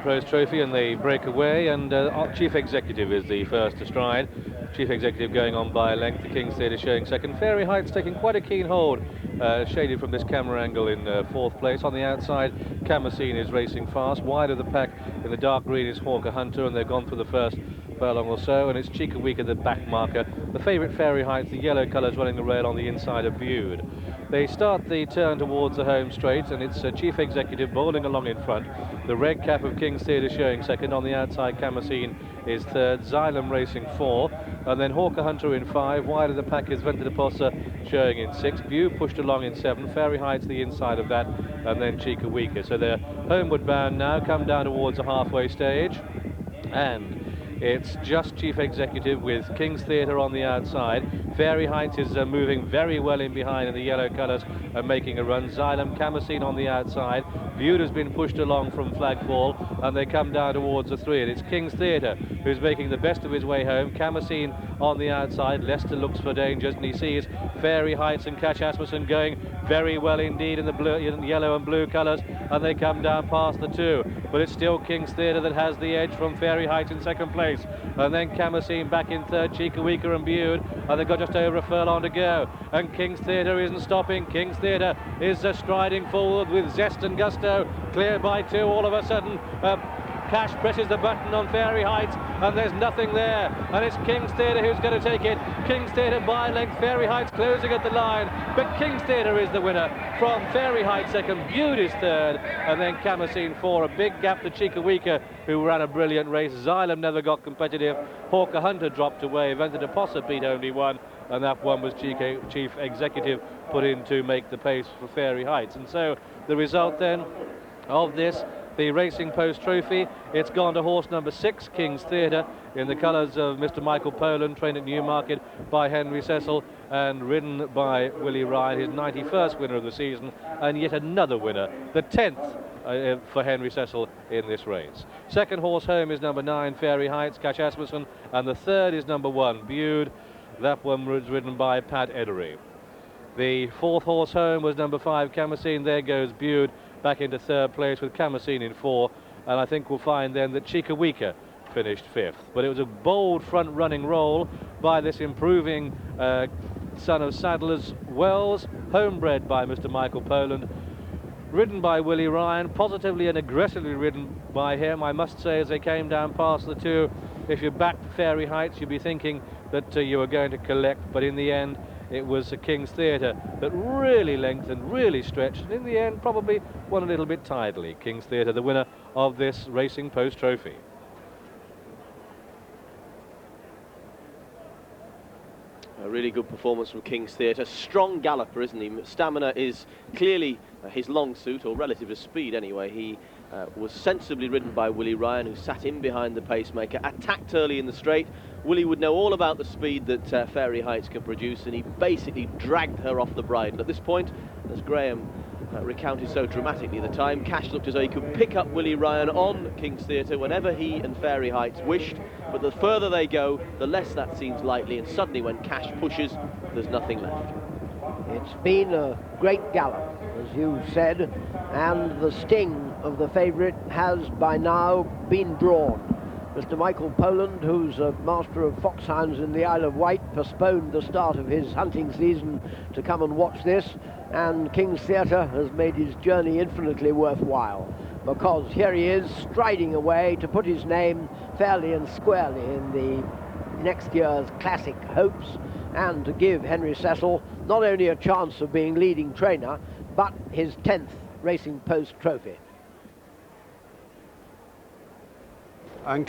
Post Trophy, and they break away, and Chief Executive is the first to stride. Chief Executive going on by a length, the King's Theatre showing second. Fairy Heights taking quite a keen hold, shaded from this camera angle in fourth place. On the outside, Camasine is racing fast. Wide of the pack in the dark green is Hawker Hunter, and they've gone for the first furlong or so, and it's Chickawika, the back marker. The favourite Fairy Heights, the yellow colours running the rail on the inside of Bude. They start the turn towards the home straight, and it's Chief Executive bowling along in front. The red cap of King's Theatre showing second. On the outside, Camasine is third. Xylem racing four, and then Hawker Hunter in five. Wide of the pack is Ventadaposa showing in six. Bude pushed along in seven. Fairy Heights the inside of that, and then Chickawika. So they're homeward bound now, come down towards the halfway stage, and it's just Chief Executive with King's Theatre on the outside. Fairy Heights is moving very well in behind in the yellow colours and making a run. Xylem, Camasine on the outside. Bude has been pushed along from Flagfall, and they come down towards the three. And it's King's Theatre who's making the best of his way home. Camasine on the outside. Leicester looks for dangers, and he sees Fairy Heights and Cash Asmussen going very well indeed in the blue, in yellow and blue colours, and they come down past the two. But it's still King's Theatre that has the edge from Fairy Heights in second place, and then Camasine back in third, Chickawika and Bude, and they've got just over a furlong to go, and King's Theatre isn't stopping. King's Theatre is striding forward with zest and gusto, clear by two all of a sudden. Cash presses the button on Fairy Heights, and there's nothing there, and it's King's Theatre who's going to take it. King's Theatre by length, Fairy Heights closing at the line, but King's Theatre is the winner from Fairy Heights second, Bude is third, and then Camasine four. A big gap to Chickawika, who ran a brilliant race. Xylem never got competitive. Hawker Hunter dropped away. Ventadaposa beat only one, and that one was Chief Executive put in to make the pace for Fairy Heights. And so the result then of this, the Racing Post Trophy, it's gone to horse number 6, King's Theatre, in the colours of Mr. Michael Poland, trained at Newmarket by Henry Cecil and ridden by Willie Ryan, his 91st winner of the season, and yet another winner, the 10th for Henry Cecil in this race. Second horse home is number 9, Fairy Heights, Cash Asmussen, and the third is number 1, Bude. That one was ridden by Pat Edery. The fourth horse home was number 5, Camasine. There goes Bude back into third place with Camasine in 4, and I think we'll find then that Chickawika finished 5th. But it was a bold front-running roll by this improving son of Sadler's Wells, homebred by Mr. Michael Poland, ridden by Willie Ryan, positively and aggressively ridden by him. I must say, as they came down past the two, if you backed Fairy Heights, you'd be thinking that you were going to collect, but in the end, it was a King's Theatre that really lengthened, really stretched, and in the end probably won a little bit tidily. King's Theatre, the winner of this Racing Post Trophy. A really good performance from King's Theatre. Strong galloper, isn't he? Stamina is clearly his long suit, or relative to speed anyway. He was sensibly ridden by Willie Ryan, who sat in behind the pacemaker, attacked early in the straight. Willie would know all about the speed that Fairy Heights can produce, and he basically dragged her off the bridle. At this point, as Graham recounted so dramatically at the time, Cash looked as though he could pick up Willie Ryan on King's Theatre whenever he and Fairy Heights wished, but the further they go, the less that seems likely, and suddenly when Cash pushes, there's nothing left. It's been a great gallop, as you said, and the sting of the favourite has by now been drawn. Mr. Michael Poland, who's a master of foxhounds in the Isle of Wight, postponed the start of his hunting season to come and watch this, and King's Theatre has made his journey infinitely worthwhile, because here he is striding away to put his name fairly and squarely in the next year's Classic Hopes, and to give Henry Cecil not only a chance of being leading trainer, but his 10th Racing Post Trophy. And